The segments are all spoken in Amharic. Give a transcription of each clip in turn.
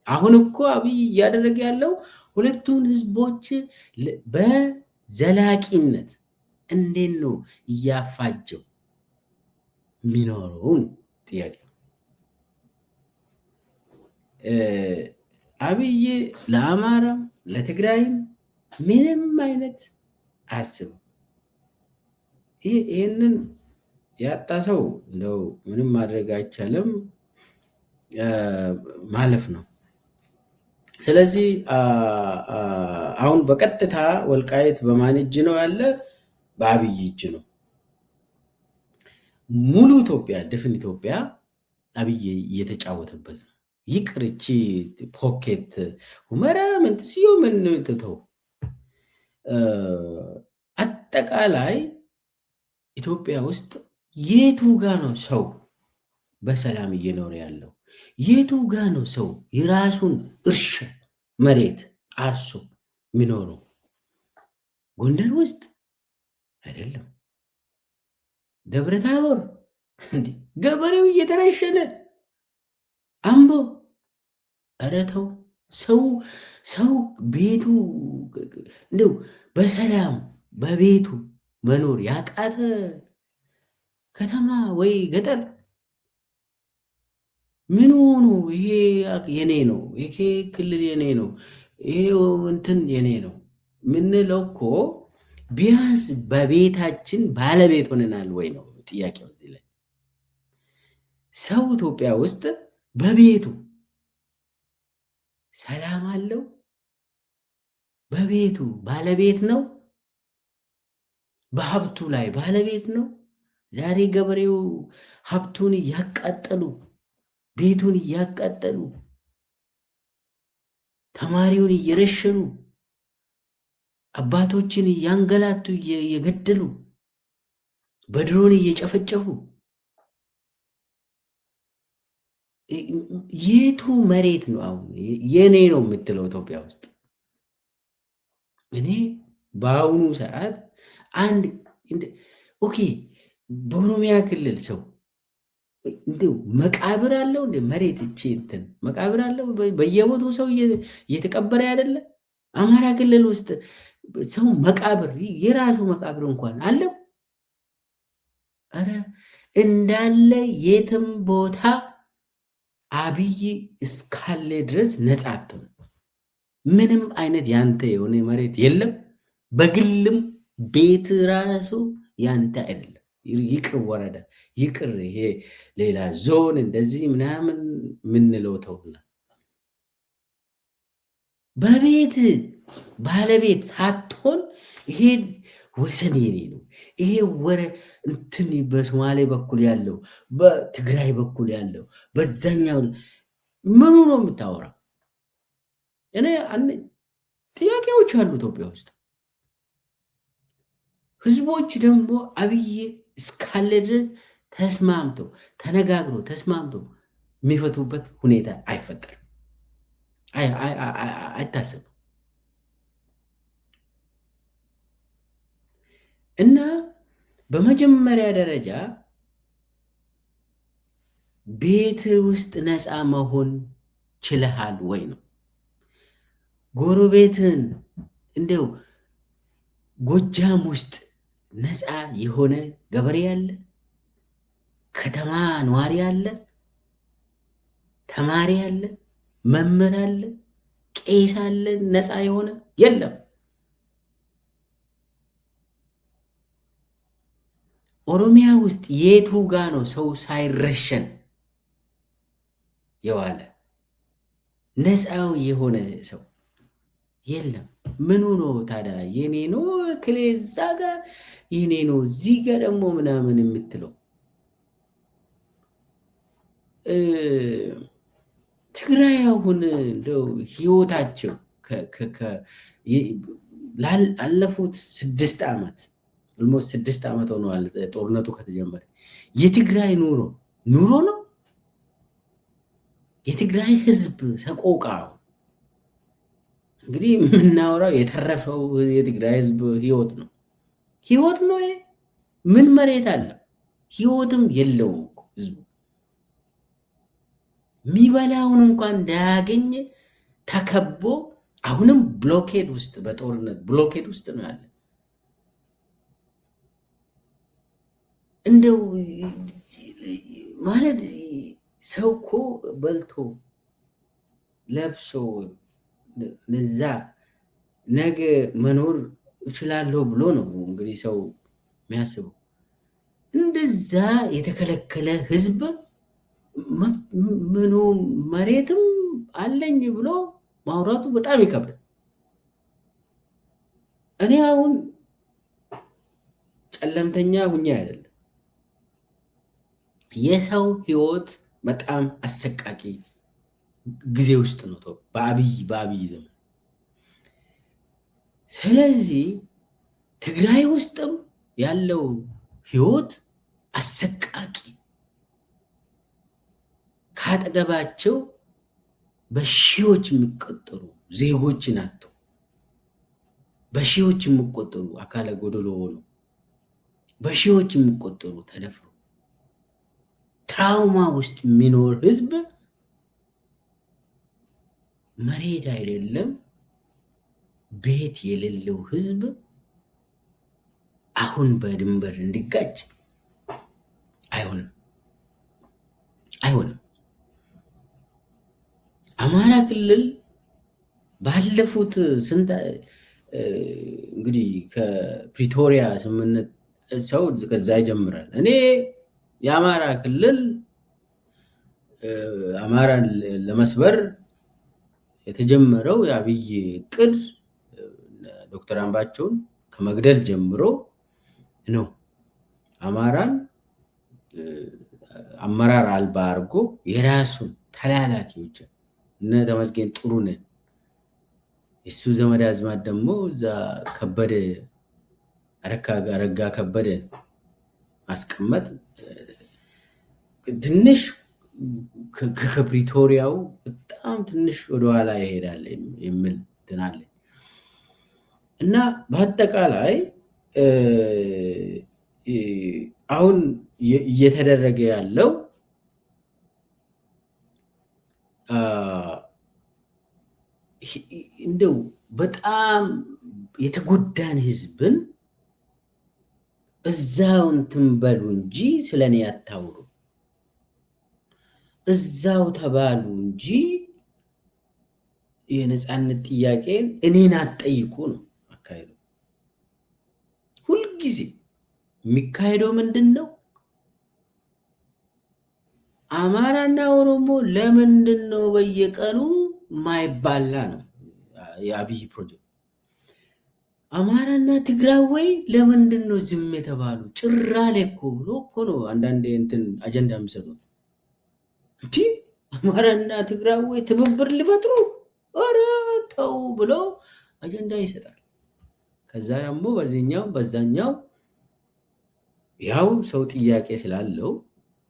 አሁን እኮ አብይ እያደረገ ያለው ሁለቱን ህዝቦች በዘላቂነት እንዴት ነው እያፋጀው የሚኖረውን ጥያቄ። አብይ ለአማራም ለትግራይም ምንም አይነት አያስብም። ይህንን ያጣ ሰው እንደው ምንም ማድረግ አይቻልም፣ ማለፍ ነው። ስለዚህ አሁን በቀጥታ ወልቃይት በማን እጅ ነው ያለ? በአብይ እጅ ነው። ሙሉ ኢትዮጵያ ድፍን ኢትዮጵያ አብይ እየተጫወተበት ነው። ይቅርቺ ፖኬት ሁመራ ምን ሲዮ ምን ትተው አጠቃላይ ኢትዮጵያ ውስጥ የቱ ጋ ነው ሰው በሰላም እየኖረ ያለው? የቱ ጋ ነው ሰው የራሱን እርሻ መሬት አርሶ የሚኖረው? ጎንደር ውስጥ አይደለም፣ ደብረ ታቦር እንዴ ገበሬው እየተረሸነ፣ አምቦ ኧረ ተው። ሰው ቤቱ እንደው በሰላም በቤቱ መኖር ያቃተ ከተማ ወይ ገጠር ምን ሆኖ ይሄ የኔ ነው፣ ይሄ ክልል የኔ ነው፣ ይሄ እንትን የኔ ነው ምንለው እኮ ቢያንስ በቤታችን ባለቤት ሆነናል ወይ ነው ጥያቄው። እዚህ ላይ ሰው ኢትዮጵያ ውስጥ በቤቱ ሰላም አለው፣ በቤቱ ባለቤት ነው፣ በሀብቱ ላይ ባለቤት ነው። ዛሬ ገበሬው ሀብቱን እያቃጠሉ ቤቱን እያቃጠሉ ተማሪውን እየረሸኑ አባቶችን እያንገላቱ እየገደሉ በድሮን እየጨፈጨፉ የቱ መሬት ነው አሁን የኔ ነው የምትለው ኢትዮጵያ ውስጥ? እኔ በአሁኑ ሰዓት አንድ ኦኬ በኦሮሚያ ክልል ሰው እንደው መቃብር አለው እንደ መሬት እቺ እንትን መቃብር አለው በየቦታው ሰው እየተቀበረ አይደለ? አማራ ክልል ውስጥ ሰው መቃብር የራሱ መቃብር እንኳን አለው? አረ እንዳለ የትም ቦታ አብይ እስካለ ድረስ ነፃ አትሆንም። ምንም አይነት ያንተ የሆነ መሬት የለም። በግልም ቤት ራሱ ያንተ አይደለም። ይቅር ወረዳ ይቅር ይሄ ሌላ ዞን እንደዚህ ምናምን ምንለው ተውላ በቤት ባለቤት ሳትሆን ይሄ ወሰን የኔ ነው፣ ይሄ ወረ እንትን በሶማሌ በኩል ያለው በትግራይ በኩል ያለው በዛኛው ምኑ ነው የምታወራው? እኔ ጥያቄዎች አሉ ኢትዮጵያ ውስጥ። ህዝቦች ደግሞ አብይ እስካለ ድረስ ተስማምተው ተነጋግሮ ተስማምተው የሚፈቱበት ሁኔታ አይፈጠርም፣ አይታሰብም። እና በመጀመሪያ ደረጃ ቤት ውስጥ ነፃ መሆን ችለሃል ወይ ነው። ጎረቤትን እንደው ጎጃም ውስጥ ነፃ የሆነ ገበሬ አለ? ከተማ ነዋሪ አለ? ተማሪ አለ? መምህር አለ? ቄስ አለ? ነፃ የሆነ የለም። ኦሮሚያ ውስጥ የቱ ጋ ነው ሰው ሳይረሸን የዋለ ነፃው የሆነ ሰው? የለም። ምኑ ነው ታዲያ የኔ ነው ክሌ እዛ ጋር የኔ ነው እዚህ ጋር ደግሞ ምናምን የምትለው? ትግራይ አሁን እንደው ህይወታቸው ላለፉት 6 ዓመት ኦልሞስት 6 ዓመት ሆነዋል ጦርነቱ ከተጀመረ። የትግራይ ኑሮ ነው? የትግራይ ህዝብ ሰቆቃ እንግዲህ የምናወራው የተረፈው የትግራይ ህዝብ ህይወት ነው። ህይወት ነው ይሄ? ምን መሬት አለው? ህይወትም የለውም እኮ ህዝቡ። የሚበላውን እንኳን እንዳያገኝ ተከቦ አሁንም ብሎኬድ ውስጥ በጦርነት ብሎኬድ ውስጥ ነው ያለ። እንደው ማለት ሰው እኮ በልቶ ለብሶ ለዛ ነገ መኖር እችላለሁ ብሎ ነው እንግዲህ ሰው የሚያስበው። እንደዛ የተከለከለ ህዝብ ምኑ መሬትም አለኝ ብሎ ማውራቱ በጣም ይከብዳል። እኔ አሁን ጨለምተኛ ሁኜ አይደለም፣ የሰው ህይወት በጣም አሰቃቂ ጊዜ ውስጥ ነው በአብይ ዘመን። ስለዚህ ትግራይ ውስጥም ያለው ህይወት አሰቃቂ፣ ካጠገባቸው በሺዎች የሚቆጠሩ ዜጎችን አጥተው በሺዎች የሚቆጠሩ አካለ ጎደሎ ሆኖ በሺዎች የሚቆጠሩ ተደፍሮ ትራውማ ውስጥ የሚኖር ህዝብ መሬት አይደለም ቤት የሌለው ህዝብ አሁን በድንበር እንዲጋጭ አይሆንም። አማራ ክልል ባለፉት ስንት እንግዲህ ከፕሪቶሪያ ስምምነት ሰው ከዛ ይጀምራል። እኔ የአማራ ክልል አማራን ለመስበር የተጀመረው የአብይ እቅድ ዶክተር አምባቸውን ከመግደል ጀምሮ ነው አማራን አመራር አልባ አድርጎ የራሱን ተላላኪዎችን እነ ተመስገን ጥሩነህ እሱ ዘመድ አዝማድ ደግሞ እዛ ከበደ አረጋ ከበደ ማስቀመጥ ትንሽ ከፕሪቶሪያው በጣም ትንሽ ወደኋላ ይሄዳል የሚል ትናለ እና በአጠቃላይ አሁን እየተደረገ ያለው እንደው በጣም የተጎዳን ህዝብን እዛው እንትን በሉ እንጂ ስለኔ አታውሩ፣ እዛው ተባሉ እንጂ የነፃነት ጥያቄን እኔን አትጠይቁ ነው አካሄዱ። ሁልጊዜ የሚካሄደው ምንድን ነው? አማራና ኦሮሞ ለምንድን ነው በየቀኑ ማይባላ ነው የአብይ ፕሮጀክት። አማራና ትግራይ ለምንድን ነው ዝም የተባሉ? ጭራሌ እኮ ብሎ እኮ ነው አንዳንዴ እንትን አጀንዳ የሚሰጡት። እንዲ አማራና ትግራይ ትብብር ሊፈጥሩ ኧረ ተው ብሎ አጀንዳ ይሰጣል። ከዛ ደግሞ በዚህኛው በዛኛው ያው ሰው ጥያቄ ስላለው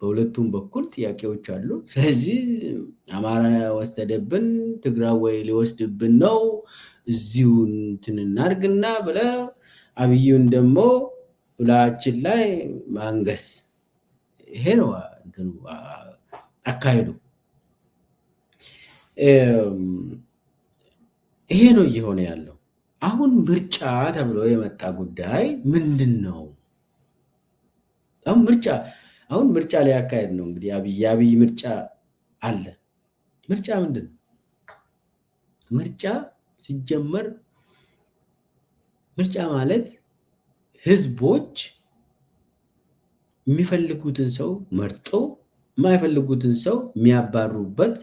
በሁለቱም በኩል ጥያቄዎች አሉ። ስለዚህ አማራ ወሰደብን፣ ትግራይ ሊወስድብን ነው፣ እዚሁ እንትን እናድርግና ብለ አብዩን ደግሞ ሁላችን ላይ ማንገስ። ይሄ ነው እንትኑ አካሄዱ። ይሄ ነው እየሆነ ያለው። አሁን ምርጫ ተብሎ የመጣ ጉዳይ ምንድን ነው? አሁን ምርጫ ሊያካሄድ ነው እንግዲህ የአብይ ምርጫ አለ። ምርጫ ምንድን ነው? ምርጫ ሲጀመር ምርጫ ማለት ህዝቦች የሚፈልጉትን ሰው መርጦ የማይፈልጉትን ሰው የሚያባሩበት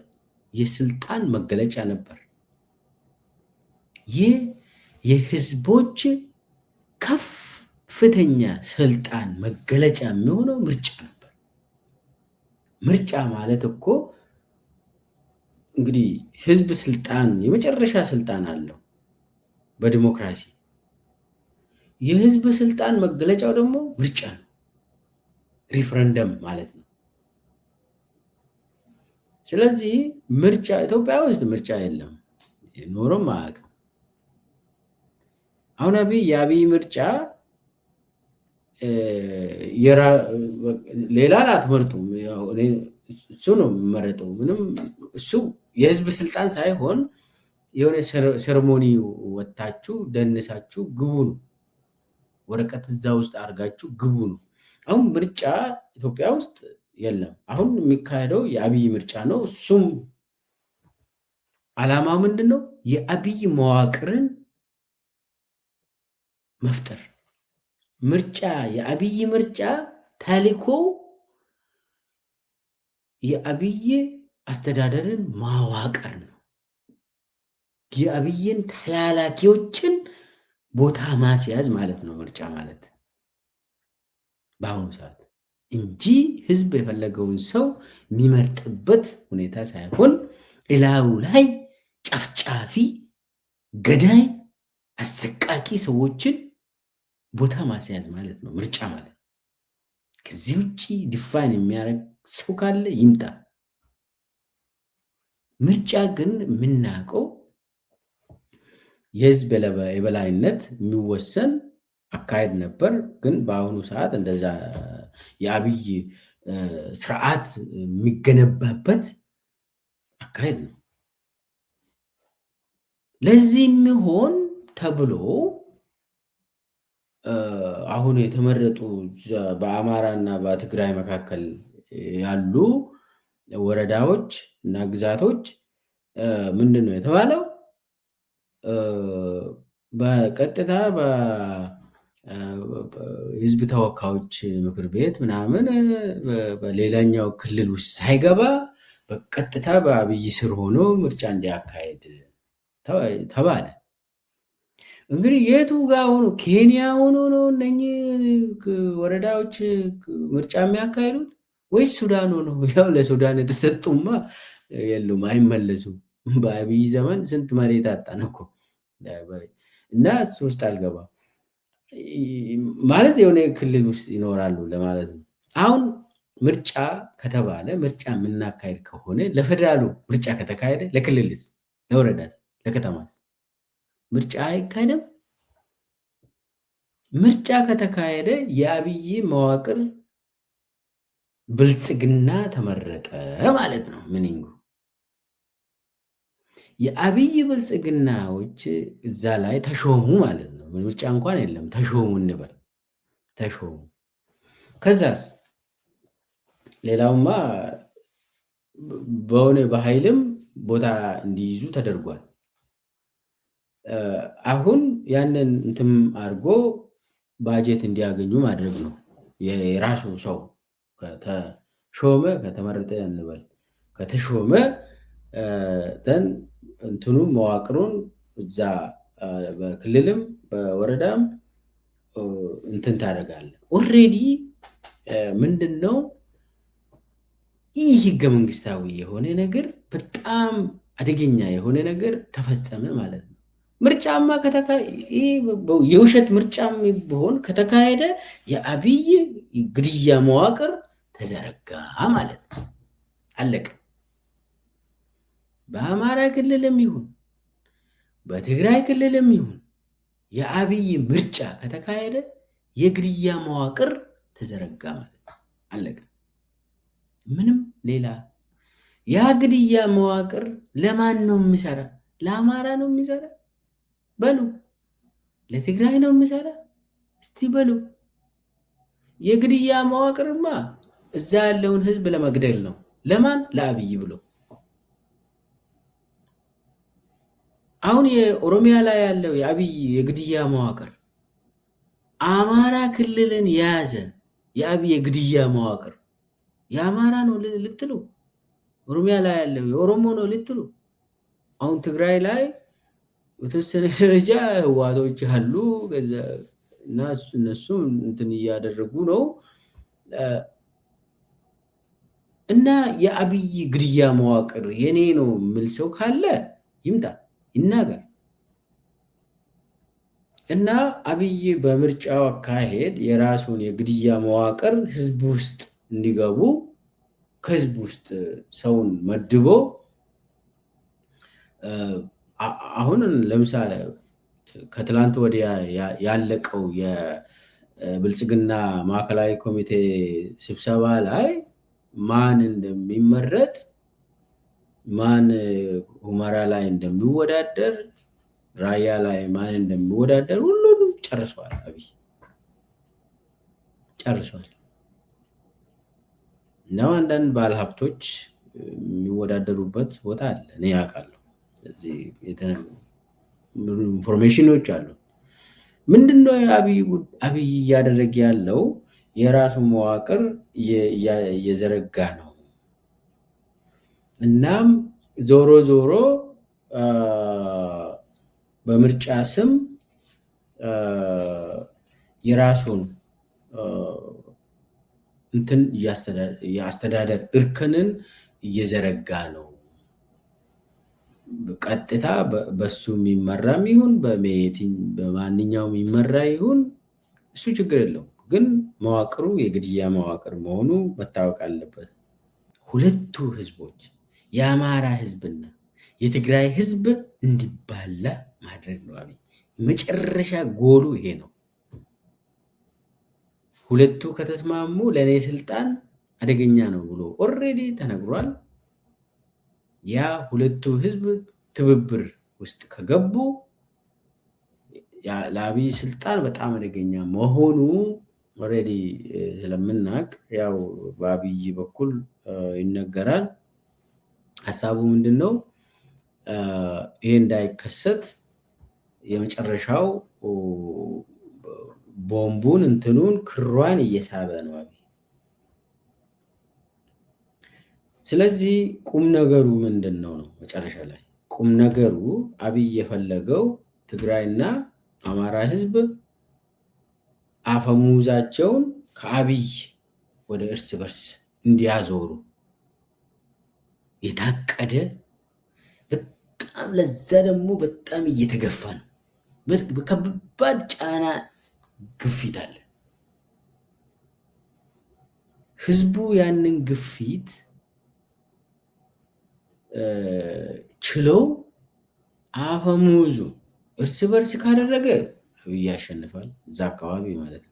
የስልጣን መገለጫ ነበር። ይህ የህዝቦች ከፍተኛ ስልጣን መገለጫ የሚሆነው ምርጫ ነበር። ምርጫ ማለት እኮ እንግዲህ ህዝብ ስልጣን የመጨረሻ ስልጣን አለው በዲሞክራሲ። የህዝብ ስልጣን መገለጫው ደግሞ ምርጫ ነው፣ ሪፍረንደም ማለት ነው። ስለዚህ ምርጫ ኢትዮጵያ ውስጥ ምርጫ የለም፣ ኖሮም አያውቅም። አሁን የአብይ ምርጫ ሌላን አትመርጡም፣ እሱ ነው የሚመረጠው። ምንም እሱ የህዝብ ስልጣን ሳይሆን የሆነ ሴርሞኒ ወታችሁ ደንሳችሁ ግቡ ነው። ወረቀት እዛ ውስጥ አድርጋችሁ ግቡ ነው። አሁን ምርጫ ኢትዮጵያ ውስጥ የለም። አሁን የሚካሄደው የአብይ ምርጫ ነው። እሱም ዓላማው ምንድን ነው? የአብይ መዋቅርን መፍጠር። ምርጫ የአብይ ምርጫ ተልዕኮ የአብይ አስተዳደርን ማዋቀር ነው። የአብይን ተላላኪዎችን ቦታ ማስያዝ ማለት ነው ምርጫ ማለት በአሁኑ ሰዓት እንጂ ህዝብ የፈለገውን ሰው የሚመርጥበት ሁኔታ ሳይሆን እላዩ ላይ ጨፍጫፊ፣ ገዳይ፣ አሰቃቂ ሰዎችን ቦታ ማስያዝ ማለት ነው ምርጫ ማለት። ከዚህ ውጭ ዲፋይን የሚያደርግ ሰው ካለ ይምጣ። ምርጫ ግን የምናውቀው የህዝብ የበላይነት የሚወሰን አካሄድ ነበር። ግን በአሁኑ ሰዓት እንደዛ የአብይ ስርዓት የሚገነባበት አካሄድ ነው። ለዚህ የሚሆን ተብሎ አሁን የተመረጡ በአማራ እና በትግራይ መካከል ያሉ ወረዳዎች እና ግዛቶች ምንድን ነው የተባለው? በቀጥታ በህዝብ ተወካዮች ምክር ቤት ምናምን በሌላኛው ክልል ውስጥ ሳይገባ በቀጥታ በአብይ ስር ሆኖ ምርጫ እንዲያካሄድ ተባለ። እንግዲህ የቱ ጋር ሆኖ ኬንያ ሆኖ ነው እነኚህ ወረዳዎች ምርጫ የሚያካሄዱት ወይስ ሱዳን ሆኖ? ያው ለሱዳን የተሰጡማ የሉም፣ አይመለሱም። በአብይ ዘመን ስንት መሬት አጣን እኮ እና እሱ ውስጥ አልገባም ማለት የሆነ ክልል ውስጥ ይኖራሉ ለማለት ነው። አሁን ምርጫ ከተባለ ምርጫ የምናካሄድ ከሆነ ለፌደራሉ ምርጫ ከተካሄደ ለክልልስ፣ ለወረዳስ፣ ለከተማስ ምርጫ አይካሄድም? ምርጫ ከተካሄደ የአብይ መዋቅር ብልጽግና ተመረጠ ማለት ነው። ምንንጉ የአብይ ብልጽግናዎች እዛ ላይ ተሾሙ ማለት ነው። ምርጫ እንኳን የለም፣ ተሾሙ እንበል፣ ተሾሙ። ከዛስ ሌላውማ በሆነ በኃይልም ቦታ እንዲይዙ ተደርጓል። አሁን ያንን እንትም አድርጎ ባጀት እንዲያገኙ ማድረግ ነው። የራሱ ሰው ከተሾመ ከተመረጠ እንበል ከተሾመ ተን እንትኑ መዋቅሩን እዛ በክልልም በወረዳም እንትን ታደርጋለህ። ኦልሬዲ ምንድነው ይህ ህገ መንግስታዊ የሆነ ነገር በጣም አደገኛ የሆነ ነገር ተፈጸመ ማለት ነው። ምርጫማ የውሸት ምርጫም ቢሆን ከተካሄደ የአብይ ግድያ መዋቅር ተዘረጋ ማለት ነው። አለቀ። በአማራ ክልልም ይሁን በትግራይ ክልልም ይሁን የአብይ ምርጫ ከተካሄደ የግድያ መዋቅር ተዘረጋ ማለት ነው። አለቀ። ምንም ሌላ ያ ግድያ መዋቅር ለማን ነው የሚሰራ? ለአማራ ነው የሚሰራ በሉ፣ ለትግራይ ነው የሚሰራ እስቲ በሉ። የግድያ መዋቅርማ እዛ ያለውን ህዝብ ለመግደል ነው። ለማን? ለአብይ ብሎ። አሁን የኦሮሚያ ላይ ያለው የአብይ የግድያ መዋቅር አማራ ክልልን የያዘ የአብይ የግድያ መዋቅር የአማራ ነው ልትሉ፣ ኦሮሚያ ላይ ያለው የኦሮሞ ነው ልትሉ። አሁን ትግራይ ላይ በተወሰነ ደረጃ ህዋቶች አሉ እና እነሱ እንትን እያደረጉ ነው። እና የአብይ ግድያ መዋቅር የኔ ነው የሚል ሰው ካለ ይምጣ ይናገር። እና አብይ በምርጫው አካሄድ የራሱን የግድያ መዋቅር ህዝብ ውስጥ እንዲገቡ ከህዝብ ውስጥ ሰውን መድቦ አሁን ለምሳሌ ከትላንት ወዲያ ያለቀው የብልጽግና ማዕከላዊ ኮሚቴ ስብሰባ ላይ ማን እንደሚመረጥ ማን ሁመራ ላይ እንደሚወዳደር ራያ ላይ ማን እንደሚወዳደር ሁሉንም ጨርሷል። አብይ ጨርሷል። እና አንዳንድ ባለሀብቶች የሚወዳደሩበት ቦታ አለ። እኔ ያውቃለሁ። እዚህ ኢንፎርሜሽኖች አሉ። ምንድነው አብይ እያደረገ ያለው? የራሱ መዋቅር እየዘረጋ ነው። እናም ዞሮ ዞሮ በምርጫ ስም የራሱን እንትን የአስተዳደር እርከንን እየዘረጋ ነው። ቀጥታ በሱ የሚመራም ይሁን በማንኛውም የሚመራ ይሁን እሱ ችግር የለው፣ ግን መዋቅሩ የግድያ መዋቅር መሆኑ መታወቅ አለበት። ሁለቱ ህዝቦች የአማራ ህዝብና የትግራይ ህዝብ እንዲባላ ማድረግ ነው አብይ መጨረሻ ጎሉ ይሄ ነው። ሁለቱ ከተስማሙ ለእኔ ስልጣን አደገኛ ነው ብሎ ኦልሬዲ ተነግሯል። ያ ሁለቱ ህዝብ ትብብር ውስጥ ከገቡ ለአብይ ስልጣን በጣም አደገኛ መሆኑ ኦልሬዲ ስለምናውቅ ያው በአብይ በኩል ይነገራል። ሀሳቡ ምንድን ነው? ይሄ እንዳይከሰት የመጨረሻው ቦምቡን እንትኑን ክሯን እየሳበ ነው አብይ። ስለዚህ ቁም ነገሩ ምንድን ነው? መጨረሻ ላይ ቁም ነገሩ አብይ የፈለገው ትግራይና አማራ ህዝብ አፈሙዛቸውን ከአብይ ወደ እርስ በርስ እንዲያዞሩ የታቀደ በጣም ለዛ ደግሞ በጣም እየተገፋ ነው። በከባድ ጫና ግፊት አለ። ህዝቡ ያንን ግፊት ችለው አፈሙዙ እርስ በርስ ካደረገ አብይ ያሸንፋል፣ እዛ አካባቢ ማለት ነው።